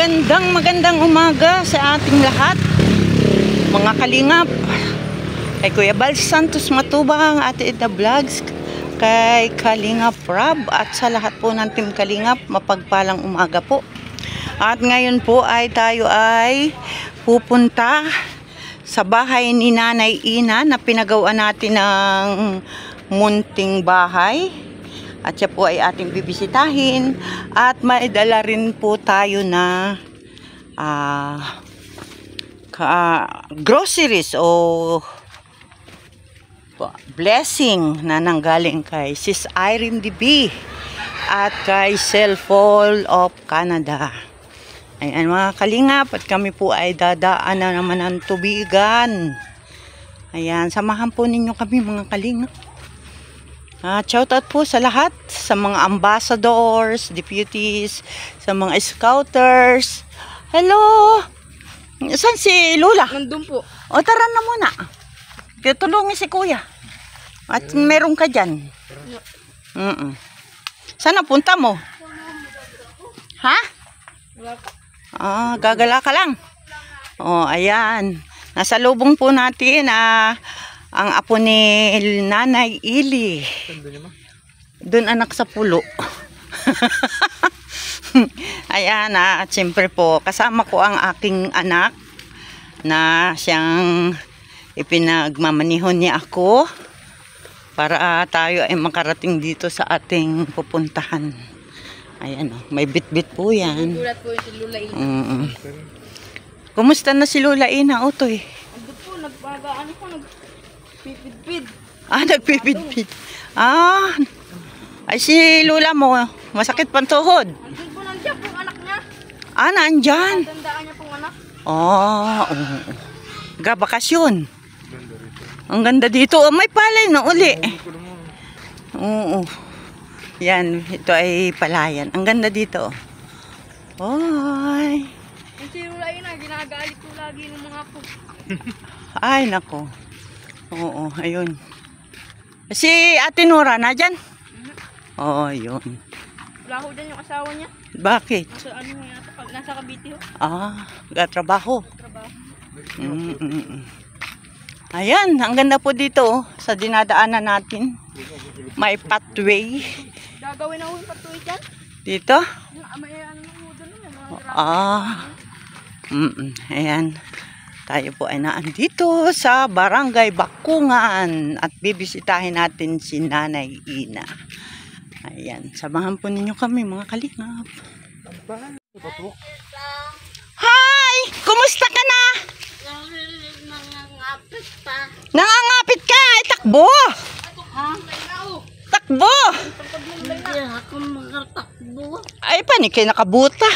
Magandang umaga sa ating lahat, mga kalingap. Kay Kuya Bal Santos Matubang, Ate Ida Vlogs, kay Kalingap Rob, at sa lahat po ng Team Kalingap, mapagpalang umaga po. At ngayon po ay tayo ay pupunta sa bahay ni Nanay Ina na pinagawa natin ng munting bahay. At siya po ay ating bibisitahin. At may dala rin po tayo na groceries o blessing na nanggaling kay Sis Irene DB at kay Cellphone of Canada. Ayan mga kalingap, at kami po ay dadaan na naman ng tubigan. Ayan, samahan po ninyo kami mga kalingap. Shout out po sa lahat, sa mga ambassadors, deputies, sa mga scouters. Hello! Saan si Lula? Nandun po. O tara na muna. Tutulungan si Kuya. At meron ka dyan. Saan punta mo? Ha? Gagala ka lang. Ayan. Nasa lubong po natin ang apo ni Nanay Ili. Doon anak sa pulo. Ayan, at siyempre po kasama ko ang aking anak na siyang ipinagmamanihon niya ako para tayo ay makarating dito sa ating pupuntahan. Ayan, may bit-bit po yan. Gulat po si Lula Ina. Kumusta na si Lula Ina, Utoy? Andun po, nagpagaan po, nagpipid-pid. Nagpipid-pid. Ay si Lula mo, masakit pang tuhod. Andun po nandiyan po anak niya. Nandyan. Tandaan niya pong anak. Bakasyon. Ang ganda dito. May palay na uli. Oo. Yan, ito ay palayan. Ang ganda dito. Oy. Yung si Lula Ina, ginagalit po lagi ng mga po. Ay, nako. Oo, ayun. Si Ate Nora, na dyan? Oo, yun. Wala ho dyan yung asawa niya. Bakit? Nasa ano yata, pag nasa Cavite ho. Gatrabaho. Trabaho. Ayan, ang ganda po dito sa dinadaanan natin. May pathway. Gagawin na ho yung patuloy dyan. Dito? May ano ho dun. Ayan. Tayo po ay naandito sa Barangay Bakungan at bibisitahin natin si Nanay Ina. Ayan, samahan po ninyo kami mga kalingap. Hi! Kumusta ka na? Nangangapit pa. Nangangapit ka! Ay, takbo! Ha? Takbo! Hindi ako makatakbo. Ay, paniki nakabuta.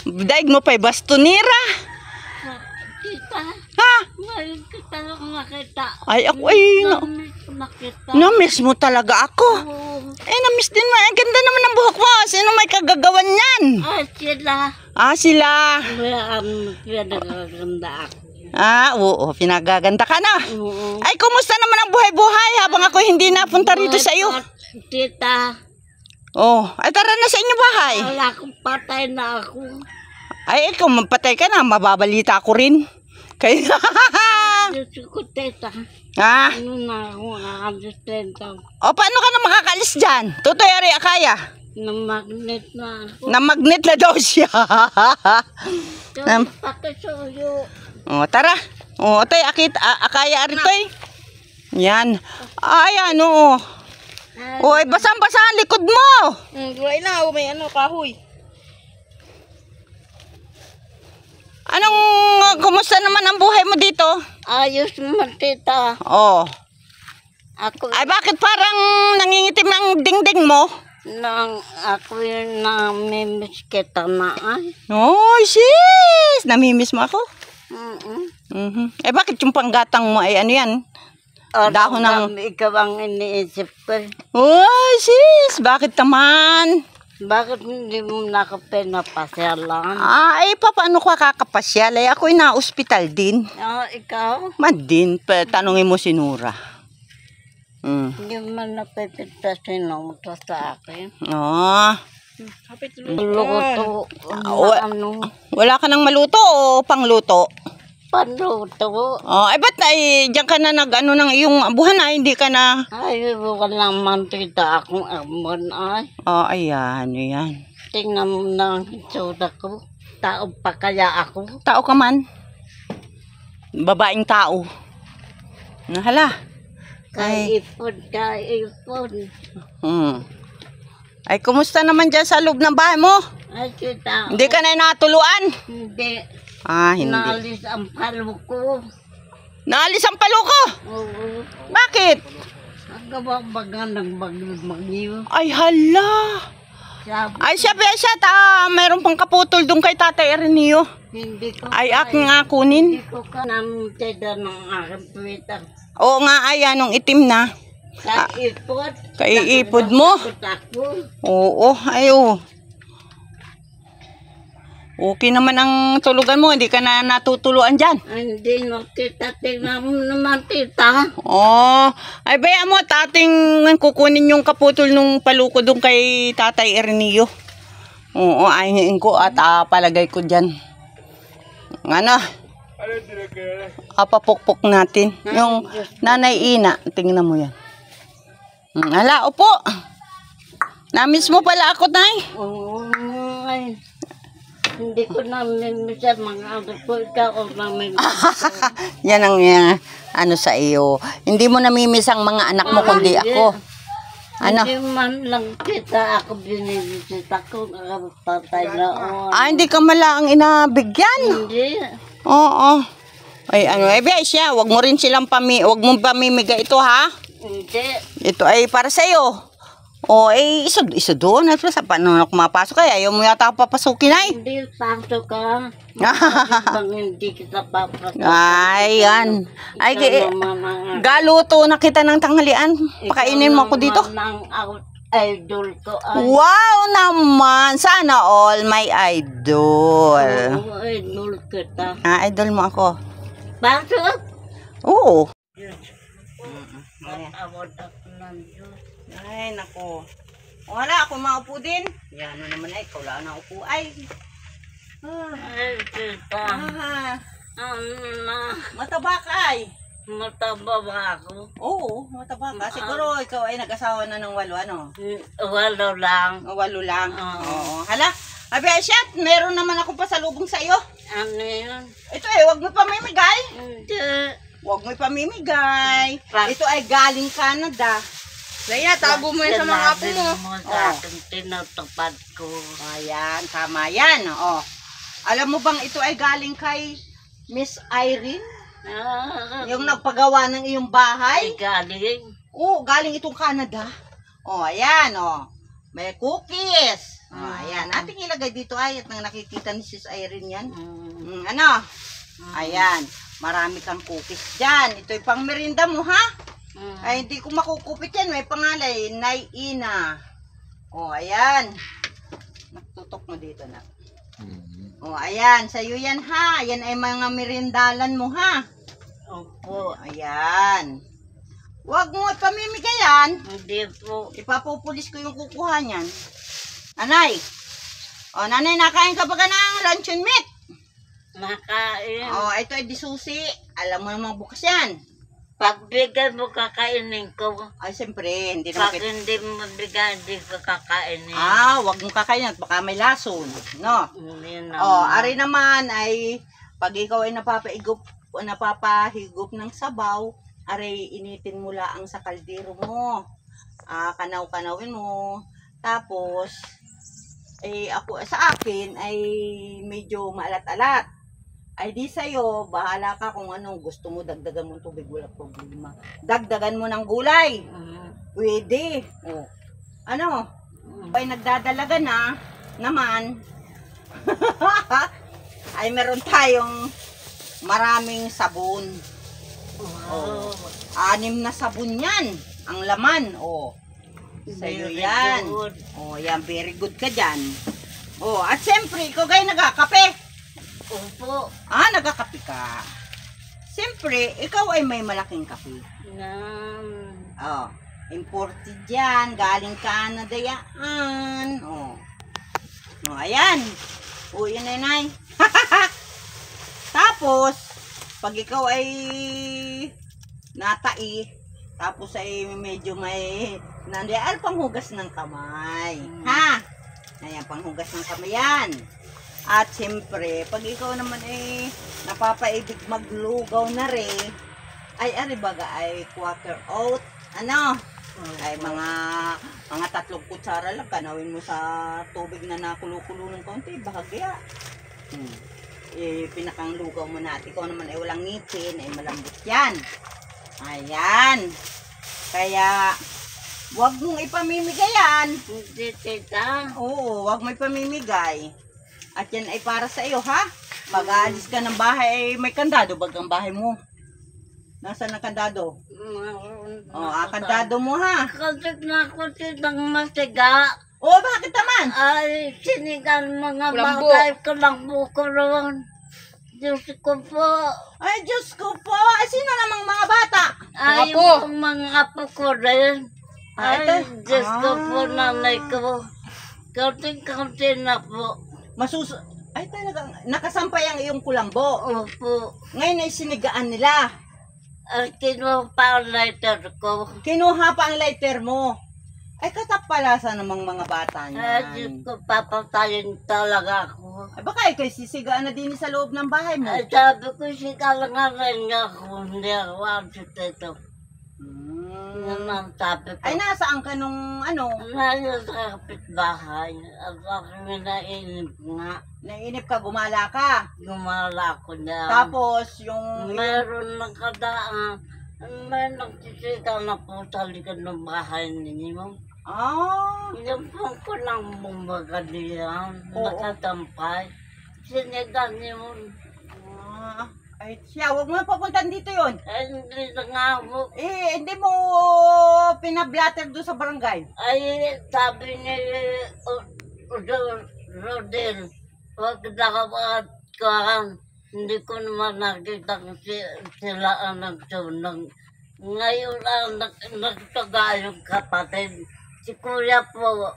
Daig mo pa'y bastonira. Kita. Ha? Ngayon kita makita. Ay, ako ay na-miss mo talaga ako. Na-miss din mo. Ang ganda naman ng buhok mo. Sino may kagagawan yan? Sila. Sila. Pinagaganda ako. Oo. Pinagaganda ka na. Ay, kumusta naman ang buhay-buhay habang ako hindi napunta rito sa iyo? Tita. Ay tara na sa inyo bahay. Wala akong patay na ako. Ay, ikaw mapatay ka na. Mababalita ako rin. Kaya Diyos ko, tita. Ano na ako, nakakasistenta. paano ka na makakalis dyan? Tutoy, ari, akaya. Na magnet na ako. Na magnet na daw siya. Pakisuyo. Tara. Toy, akaya ari, toy. Yan. Ay, ano. Oy, basang-basa ang likod mo. Gulay na, may kahoy. Kumusta naman ang buhay mo dito? Ayos mo, tita. Ako, Ay, bakit parang nangingitim ang dingding mo? ako yung namimiss kita na ay. Oy, sis! Namimiss mo ako? Ay, bakit yung panggatang mo ay ano yan? Dahon ng... Ikaw ang iniisip ko. Oy, sis! Bakit naman? Bakit hindi mo nakapinapasyalan? Ay, paano ka kakapasyal? Ay, ako'y na-hospital din. Ikaw? Man din, tanungin mo si Nora. Hindi man napipita sinuto sa akin. Kapit Luto. Ano? Wala ka nang maluto o pangluto? Panluto. Oh, ay ba't diyan ka na nag-ano ng iyong buhan ay hindi ka na... Ay, walang mantita akong amon ay. Oh, ayan, ayan. Tingnan mo na ang hitsura ko. Tao pa kaya ako? Tao ka man. Babaeng tao. Nahala. Kaipon. Ay, kumusta naman dyan sa loob ng bahay mo? Ay, kita. Hindi ka na natuluan? Hindi. Ah, hindi. Naalis ang palo ko. Naalis ang palo ko? Oo. Bakit? Ang gababaga ng bagyo. Ay, hala. Sabi, Ay, siya, mayroon pang kaputol doon kay Tatay Ernio. hindi ko Ay, aking nga kunin. Hindi ko ka namtida ng aking Twitter. Oo nga, ay, anong itim na. Kaipod. Kaiipod mo? Ako. Oo, ayo. Okay naman ang tulugan mo, hindi ka na natutuluan dyan. Hindi no, tita. Tingnan mo naman, tita. Oh, ay baya mo, tating kukunin yung kaputol nung paluko doon kay Tatay Ernio. Oo, ayun ko at palagay ko dyan. Ano? Papukpok natin. Yung Nanay Ina, tingnan mo yan. Hala, upo. Namiss mo pala ako, Nay. Oo, ay. Hindi ko namimisan mga anak ko. Ikaw ang namimisan. Yan ang ano sa iyo. Hindi mo namimiss ang mga anak mo, kundi ako. Ano? Hindi man lang kita ako binibisit ako. Patay na on. Ah, hindi ka malaang inabigyan. Hindi. Oo. Ay, ano, siya, wag mo rin silang wag mong pamimigay ito, ha? Hindi. Ito ay para sa iyo. O, isa doon. At sa paano na kumapasok kaya ayaw mo yata papasukin ay. Hindi, pasok ka. Bang hindi kita papasok. Ay, yan. Ay, galuto na kita ng tanghalian. Pakainin mo ako dito. Ikaw naman ang idol ko. Ay. Wow naman. Sana all my idol. Oo, idol kita. Ah, idol mo ako. Pasok. Oo. Matawad ako ng Diyos. Ay, nako. O, hala, ako maupo din. Yan, ano naman ay, ikaw lang na upo. Ay. Ay, tita. Ah, Ano na? mataba ka ay. Mataba ba ako? Oo, mataba ka. Siguro ikaw ay nag-asawa na ng 8, ano? Walo lang. O, 8 lang. Oo. Oo. Hala, abi, Asyat, meron naman ako pasalubong sa iyo. Ano yun? Ito wag mo pamimigay. Hindi. Wag mo pamimigay. Pa- Ito ay galing Canada. Laya, tago mo yan sa mga apo mo. Sinabi mo sa akin, tinutupad ko. Ayan, tama yan. O. Alam mo bang ito ay galing kay Miss Irene? Yung nagpagawa ng iyong bahay? Ay, galing. Oo, galing itong Canada. O, ayan, o. May cookies. O, ayan. Ating ilagay dito ay at nang nakikita ni Sis Irene yan. Ano? Ayan. Marami kang cookies dyan. Ito'y pang merinda mo, ha? Ay, hindi ko makukupit yan. May pangalay. Nay Ina. O, ayan. Naktutok mo dito na. O, ayan. Sa'yo yan, ha? Yan ay mga merindalan mo, ha? Opo. Ayan. Huwag mo pamimigayan. Hindi po. Ipapupulis ko yung kukuha niyan. Nanay. O, nanay, nakain ka ba ka ng luncheon meat? Nakain. O, ito ay disusi. Alam mo namang bukas yan. Pagbigay mo kakainin ko. Ay, siyempre, hindi naman Pag hindi mo bigay, hindi ko kakainin. Huwag mong kakain at baka may lason. No? Hindi na. O, ari naman ay pag ikaw ay napapahigop ng sabaw, ari initin mo laang sa kaldero mo. Kanaw-kanawin mo. Tapos, sa akin ay medyo maalat-alat. Ay di sa'yo, bahala ka kung anong gusto mo, dagdagan mo ng tubig, wala problema. Dagdagan mo ng gulay. Pwede. O. Ano? Ay nagdadalaga na naman. Ay meron tayong maraming sabon. Wow. 6 na sabon yan. Ang laman. O. Sa'yo Very yan. good. O, yan. Very good ka dyan. O, at siyempre, ikaw gay nagkakape. Opo. Nagkakape ka. Siyempre, ikaw ay may malaking kape. Oh, imported yan. Galing Canada yan. Oh. O, ayan. Uy, nanay. Tapos, pag ikaw ay natai, tapos ay medyo may nandiyan panghugas ng kamay. Ha? Ayan, panghugas ng kamay yan. At siyempre, pag ikaw naman ay napapaibig maglugaw na rin, ay aribaga ay quarter oat. Ano? Ay mga 3 kutsara lang, kanawin mo sa tubig na nakulo-kulo ng konti, bahagya. Pinakang lugaw mo na. At ikaw naman ay walang ngipin, ay malambot yan. Ayan. Kaya, wag mong ipamimigay yan. Hindi, tita. Oo, wag mo ipamimigay. At yan ay para sa iyo, ha? Pag aalis ka ng bahay, ay may kandado bag ang bahay mo. Nasaan ang kandado? Kandado mo, ha? Kasi na ako titang masiga. Oo, bakit naman? Ay, sinigang mga Kulambo. bagay ko lang buko roon. Diyos ko po. Ay, Diyos ko po. Ay, sino namang mga bata? Ay, apo. yung mga apo ko rin. Ah, Ay, ito? Diyos ko po, Ah. nanay ko. Kaunting-kaunti na po. Ay, talagang nakasampay ang iyong kulambo. Opo. Ngayon ay sinigaan nila. Ay, kinuha pa ang lighter ko. Kinuha pa ang lighter mo. Ay, katapalasan namang mga bata Ay, Diyos niyan. ko, papatayin talaga ako. Ay, baka ikay sisigaan na din sa loob ng bahay mo. Ay, sabi ko, sikala nga rin ako. Hindi ako answer ito. Yan ang sabi ko. Ay, nasaan ka nung ano? Ngayon sa kapitbahay, at ako nainip nga. Nainip ka, gumala ka. Gumala ko na. Tapos, yung... Meron ng kadaan. May nagsisika na po sa likod ng bahay ninyo. Yung po ko lang bumagalian. Oo. Nakatampay. Sinigang yun. Ay, siya, huwag mo na papuntan dito yon. Ay, hindi na nga po. Hindi mo pinablatter doon sa barangay. Ay, sabi ni Rodel, huwag na kapag hindi ko naman nakita sila ang nagsunang. Ngayon ang nagtaga yung kapatid. Si Kuya po,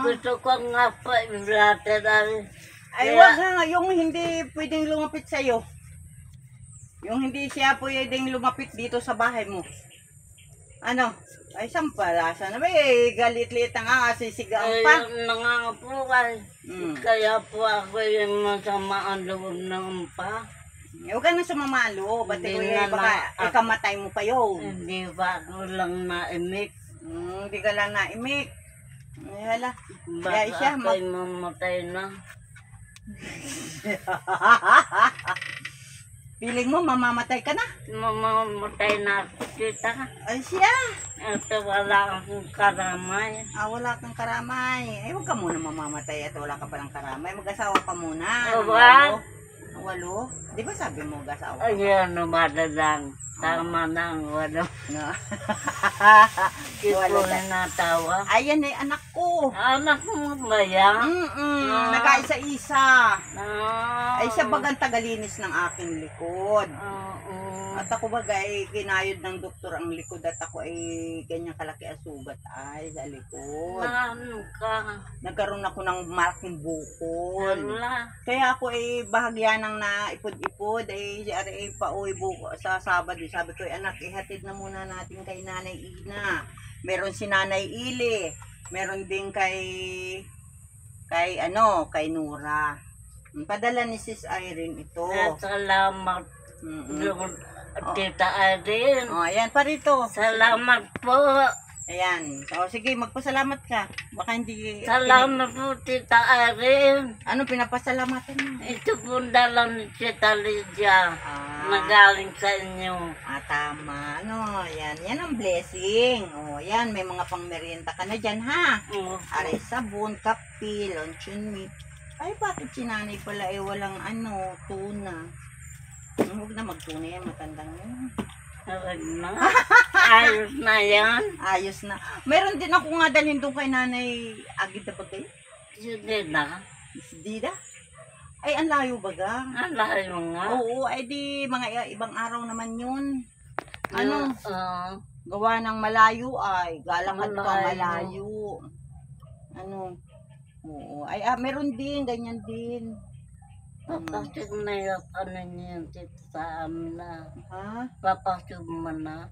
gusto ko nga pa i-blatter Ay, wag nga, yung hindi pwedeng lumapit sa'yo. Yung hindi siya pwedeng lumapit dito sa bahay mo. Ano? Ay, sampalasa na ba eh, galit-lit na nga, sisigaan pa. Ayun na nga po ay. Kaya po ako yung masama ang loob ng pa. Huwag ka na sumamalo, ba't Hindi eh, na baka ikamatay mo pa yun. Hindi ba ako lang naimik? Hindi ka lang naimik. Ay, hala. Baka Kaya siya, ako'y mamatay na. Piling mo, mamamatay ka na. Mamamatay na kita. Ay, siya. Ito wala akong karamay. Wala kang karamay. Ay, huwag ka muna mamamatay at wala ka palang karamay. Mag-asawa ka muna. Aba? Walo. Di ba sabi mo mag-asawa? Ayan, lumadalang. Tama na ang wala. No. Ito na natawa. Ayan ay anak ko. Anak mo ba yan? Nagkaisa-isa. Ay, siya Ay, bagang tagalinis ng aking likod. Oo. At ako bagay, kinayod ng doktor ang likod at ako ay ganyan kalaki ang sugat ay sa likod. Ano ka? Nagkaroon ako ng malaking bukol. Wala. Kaya ako ay bahagya ng naipod-ipod ay pauwi buko sa Sabado. Sabi ko, anak, ihatid na muna natin kay Nanay Ina. Meron si Nanay Ili. Meron din kay Nora. Padala ni Sis Irene ito. Salamat. Tita Irene. Ayan pa rito. Salamat po. Ayan. So, sige, magpasalamat ka. Baka hindi... Salamat po, Tita Irene. Ano pinapasalamatan mo? Ito po dala ni Tita Lydia na galing sa inyo. Tama. Ano, yan. Yan ang blessing. Yan. May mga pangmerienda ka na dyan, ha? Aray, sabon, kape, luncheon meat. Ay, bakit si nanay pala walang tuna? Huwag na magtuna yan. Matandang yan. Huwag na. Ayos na yan. Ayos na. Meron din ako nga dalhin doon kay Nanay Agit na bagay. Sige na. Dida? Ay, ang layo baga. Ang layo nga. Oo, ay di mga ibang araw naman yun. Gawa ng malayo ay. Galangan pa malayo. Ano? Oo. Ay, meron din. Ganyan din. Papasok na yung ano niya dito sa amin na. Ha? Papasok mo na.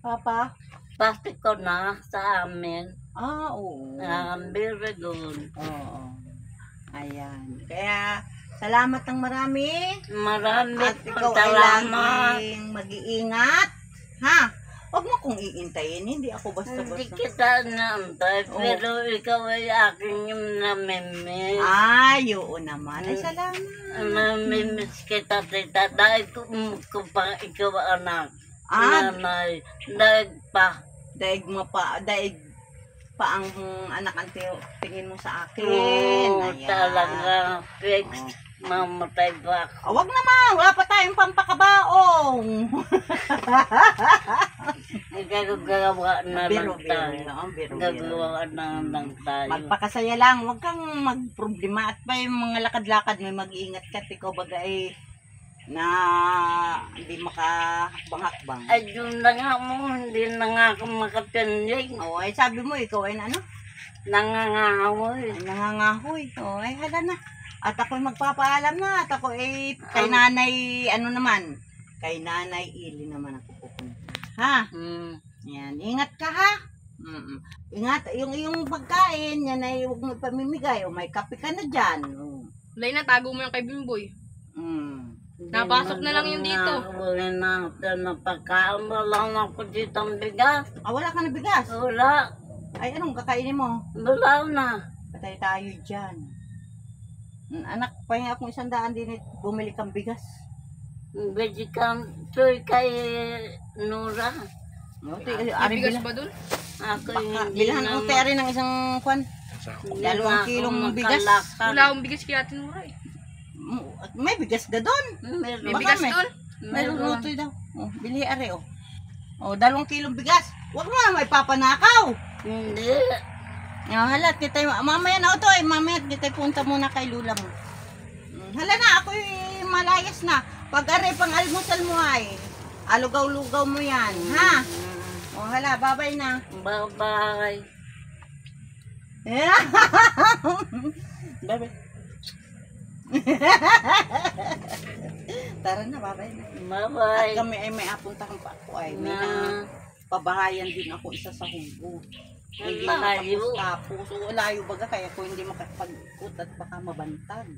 Papa? Pasok ko na sa amin. Oo. Very good. Oo. Ayan. Kaya, salamat ng marami. Marami At ikaw pong ay salamat. laging mag-iingat. Ha? Huwag mo kong iintayin. Hindi ako Hindi basta-basta. kita naantay, pero ikaw ay aking yung namimiss. Ay, oo naman. Ay, salamat. Namimiss kita, tita. Dahil ko pa ikaw anak. Ah, Nanay. Dahil pa. daig pa ang anak ang tingin mo sa akin. Oo, Ayan. talaga. Fix. Mamatay pa ako. Wag naman. Wala pa tayong pampakabaong. Gagawa na lang tayo. Biro. Gagawa na lang tayo. Magpakasaya lang. Huwag kang magproblema. At pa yung mga lakad-lakad, may mag-iingat ka. Ikaw baga na hindi makahakbang-hakbang. Ay, yun na nga mo, hindi na nga ako makatindig. Oo, ay sabi mo, ikaw ay ano? Nangangahoy. Ay, nangangahoy. Oo, ay hala na. At ako'y magpapaalam na. At ako kay nanay, ano naman? Kay nanay Ili naman ako pupunta. Ha? Yan, ingat ka ha. Ingat, yung pagkain, yan ay huwag mo pamimigay. O may kape ka na dyan. Lay na, tago mo yung kay Bimboy. Napasok na lang yung dito. Wala na napakain mo lang ako dito ang bigas. Wala ka na bigas. Wala. Ay, anong kakainin mo? Wala na. Patay tayo dyan. Anak, pahinga akong 100 din bumili kang bigas. Bedi ka, soy kay Nora. Ari Bigas ba dun? Ako hindi Bilhan ko tayo rin ng isang kwan. 2 kilong bigas. Wala akong bigas kaya tinura eh. May bigas ka doon. May Meron. bigas dun? Meron luto daw. Bili are oh. 2 kilong bigas. Huwag mo na may papanakaw. Hindi. Halat kita mamaya na ito mamaya kita punta muna kay Lula mo. Hala na ako malayas na. Pag are pang almusal mo ay alugaw-lugaw mo yan, ha? Hala, bye-bye na. Bye-bye. Bye-bye. Tara na, bye-bye na. Bye-bye. At kami ay may apuntahan pa ako ay may na pabahayan din ako isa sa Hugo. Hindi Layo. tapos. So, layo baga kaya ko hindi makapag-ikot at baka mabantag.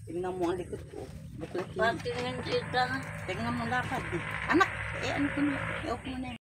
Tingnan mo ang likod ko. Buklat yun. Patingin kita. Tingnan mo lakad. Anak, ano ko na? I-off mo na yun.